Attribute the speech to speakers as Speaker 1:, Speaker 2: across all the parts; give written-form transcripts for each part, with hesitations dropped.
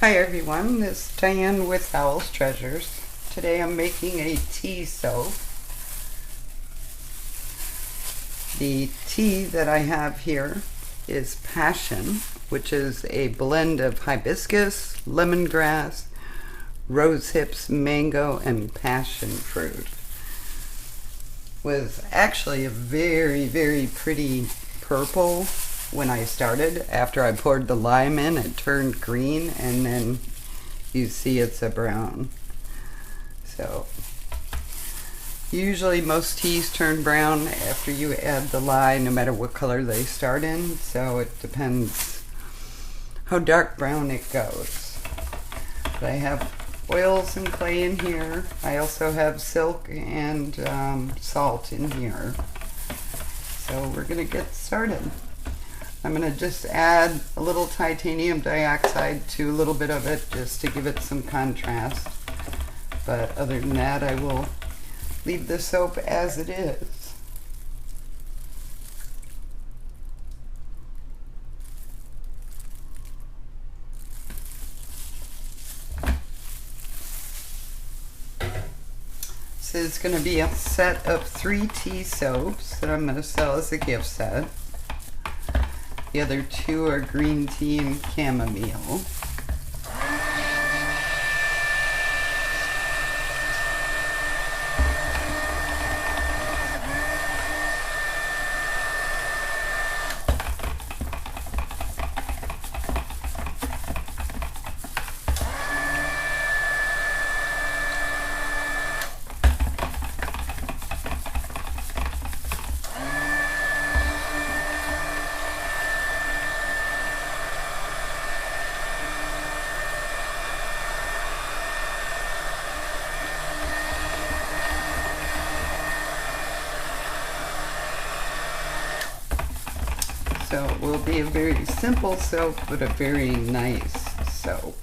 Speaker 1: Hi everyone, this is Diane with Owl's Treasures. Today I'm making a tea soap. The tea that I have here is Passion, which is a blend of hibiscus, lemongrass, rose hips, mango, and passion fruit. Was actually a very pretty purple when I started. After I poured the lime in, it turned green, and then you see it's a brown. So usually most teas turn brown after you add the lye, no matter what color they start in, so it depends how dark brown it goes. But I have oils and clay in here. I also have silk and salt in here. So we're gonna get started. I'm going to just add a little titanium dioxide to a little bit of it just to give it some contrast. But other than that, I will leave the soap as it is. This is going to be a set of 3 tea soaps that I'm going to sell as a gift set. The other 2 are green tea and chamomile. So it will be a very simple soap, but a very nice soap.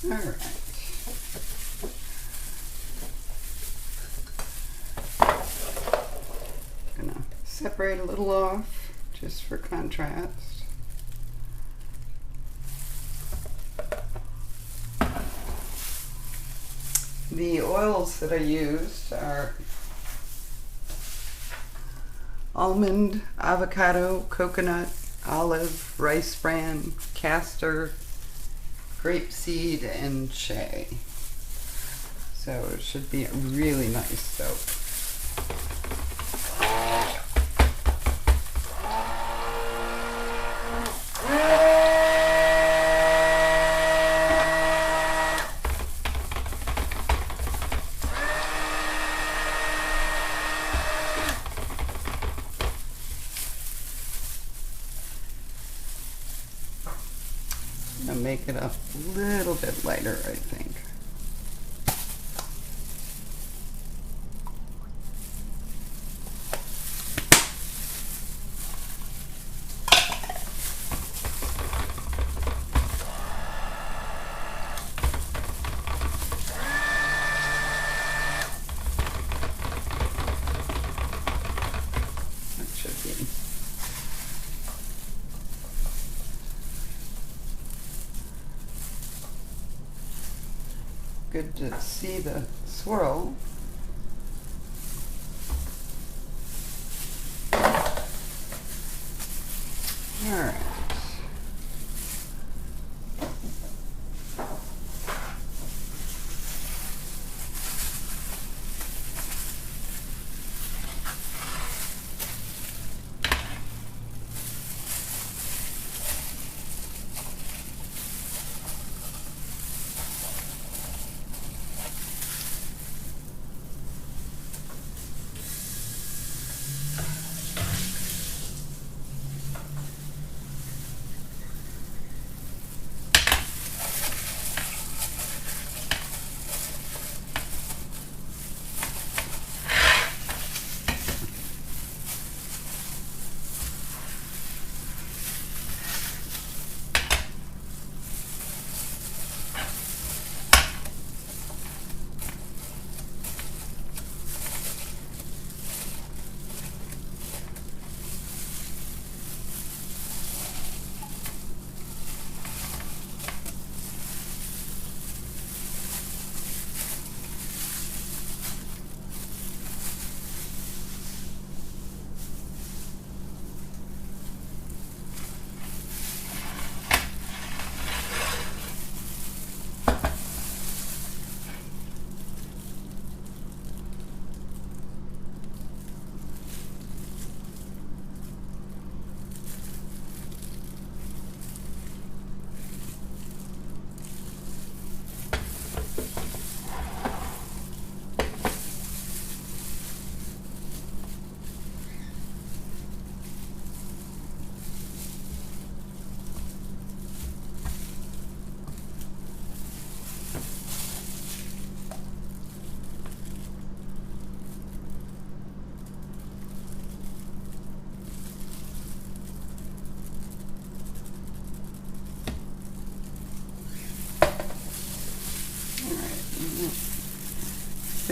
Speaker 1: Alright. Gonna separate a little off just for contrast. The oils that I used are almond, avocado, coconut, olive, rice bran, castor, grapeseed, and shea. So it should be a really nice soap. I'll make it a little bit lighter, I think. That should be. Good to see the swirl. All right.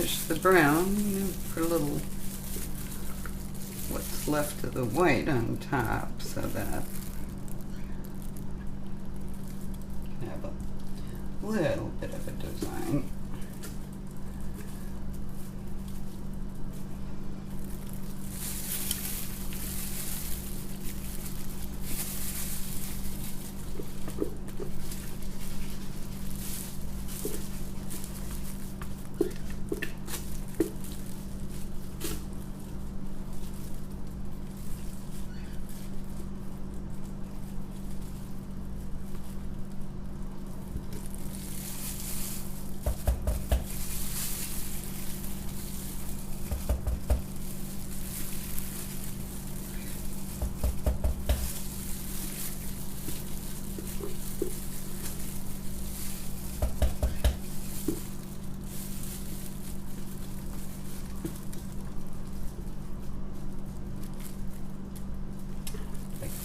Speaker 1: finish the brown, put a little what's left of the white on top so that you have a little bit of a design.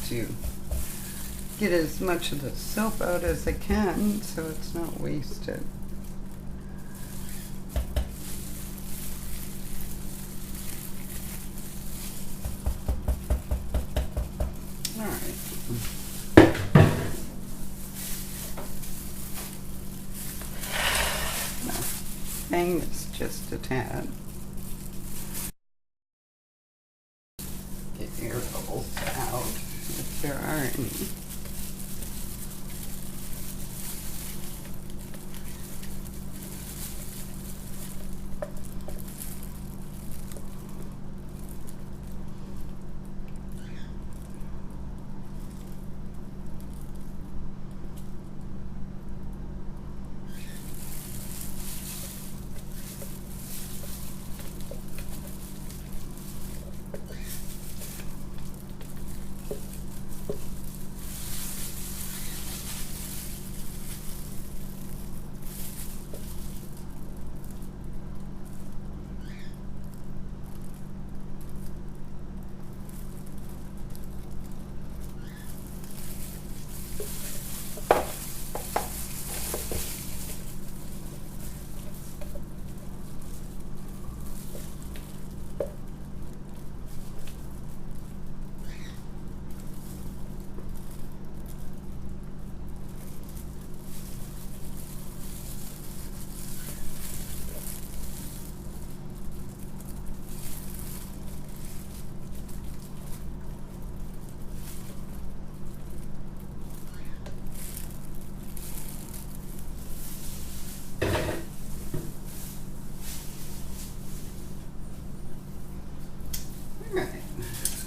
Speaker 1: To get as much of the soap out as I can so it's not wasted. Alright. Now, hang this just a tad. Get your bubbles out, if there are any.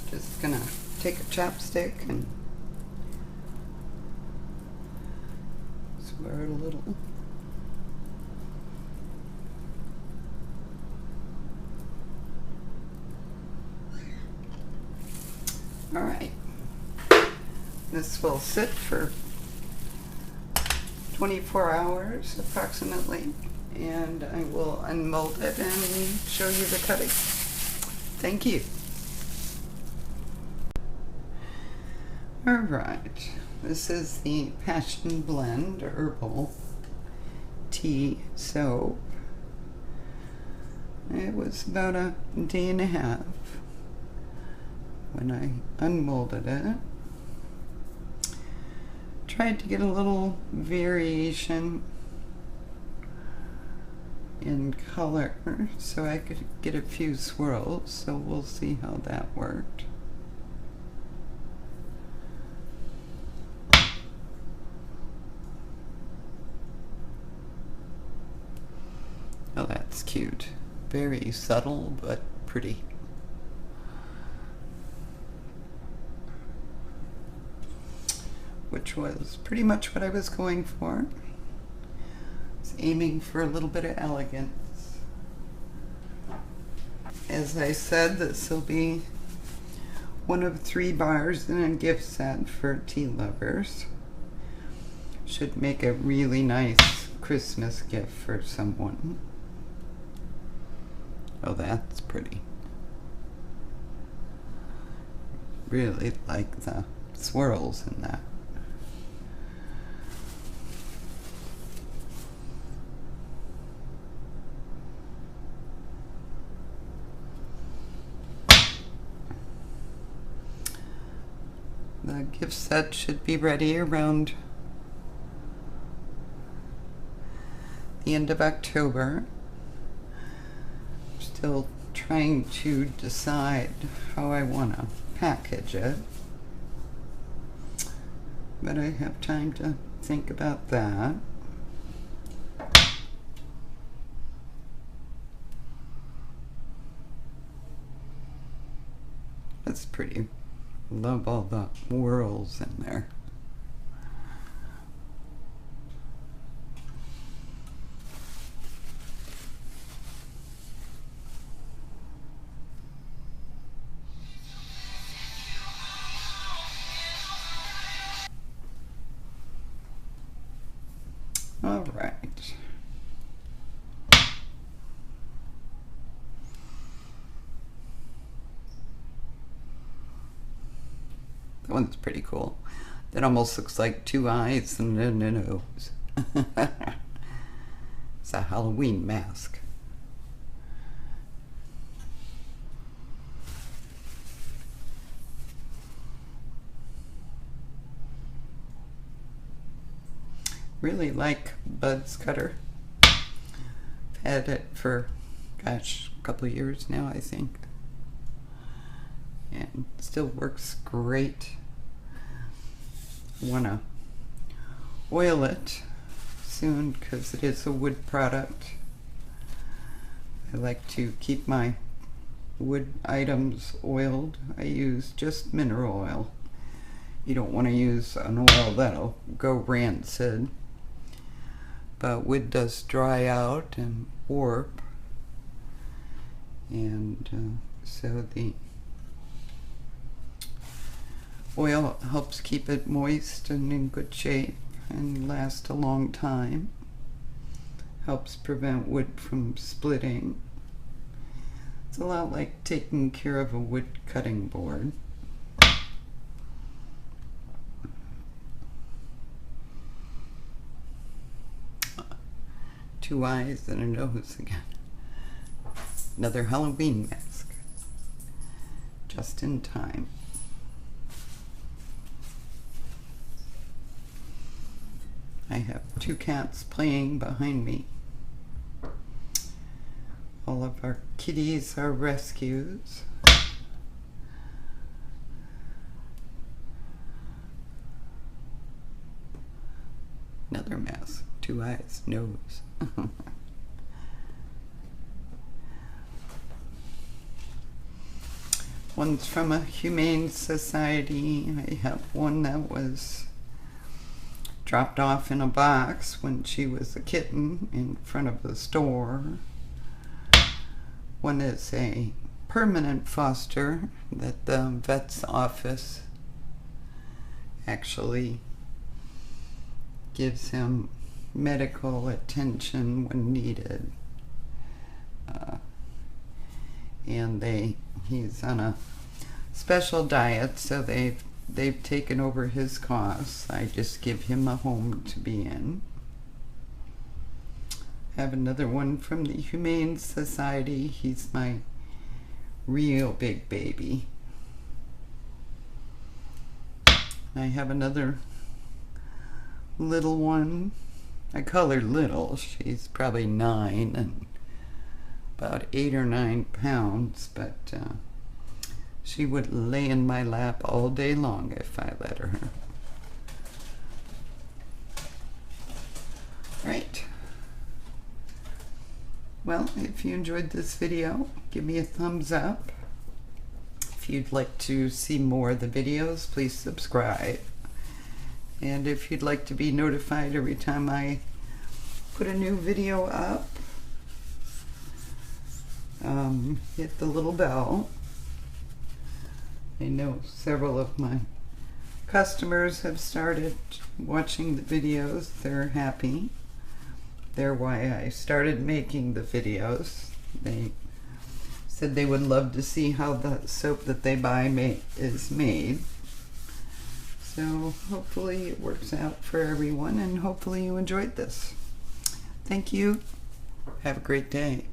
Speaker 1: Just gonna take a chopstick and swear it a little. All right, this will sit for 24 hours approximately, and I will unmold it and show you the cutting. Thank you. All right, this is the Passion Blend Herbal Tea Soap. It was about a day and a half when I unmolded it. Tried to get a little variation in color so I could get a few swirls, so we'll see how that worked. Oh, that's cute. Very subtle, but pretty. Which was pretty much what I was going for. I was aiming for a little bit of elegance. As I said, this will be one of 3 bars in a gift set for tea lovers. Should make a really nice Christmas gift for someone. Oh, that's pretty. Really like the swirls in that. gift set should be ready around the end of October. Still trying to decide how I want to package it, but I have time to think about that. That's pretty. Love all the whorls in there. All right. That one's pretty cool. That almost looks like two eyes and a nose. It's a Halloween mask. Really like Bud's cutter. I've had it for, gosh, a couple of years now, I think. And still works great. Want to oil it soon because it is a wood product. I like to keep my wood items oiled. I use just mineral oil. You don't want to use an oil that'll go rancid. But wood does dry out and warp. And so the oil helps keep it moist and in good shape and last a long time. Helps prevent wood from splitting. It's a lot like taking care of a wood cutting board. Two eyes and a nose again. Another Halloween mask. Just in time. I have two cats playing behind me. All of our kitties are rescues. Another mask. Two eyes, nose. One's from a humane society. I have one that was dropped off in a box when she was a kitten in front of the store. One is a permanent foster that the vet's office actually gives him medical attention when needed. And he's on a special diet, so they've taken over his costs. I just give him a home to be in. I have another one from the Humane Society. He's my real big baby. I have another little one. I call her little. She's probably 9 and about 8 or 9 pounds, but she would lay in my lap all day long if I let her. Right. Well, if you enjoyed this video, give me a thumbs up. If you'd like to see more of the videos, please subscribe. And if you'd like to be notified every time I put a new video up, hit the little bell. I know several of my customers have started watching the videos. They're happy. They're why I started making the videos. They said they would love to see how the soap that they buy is made. So hopefully it works out for everyone, and hopefully you enjoyed this. Thank you. Have a great day.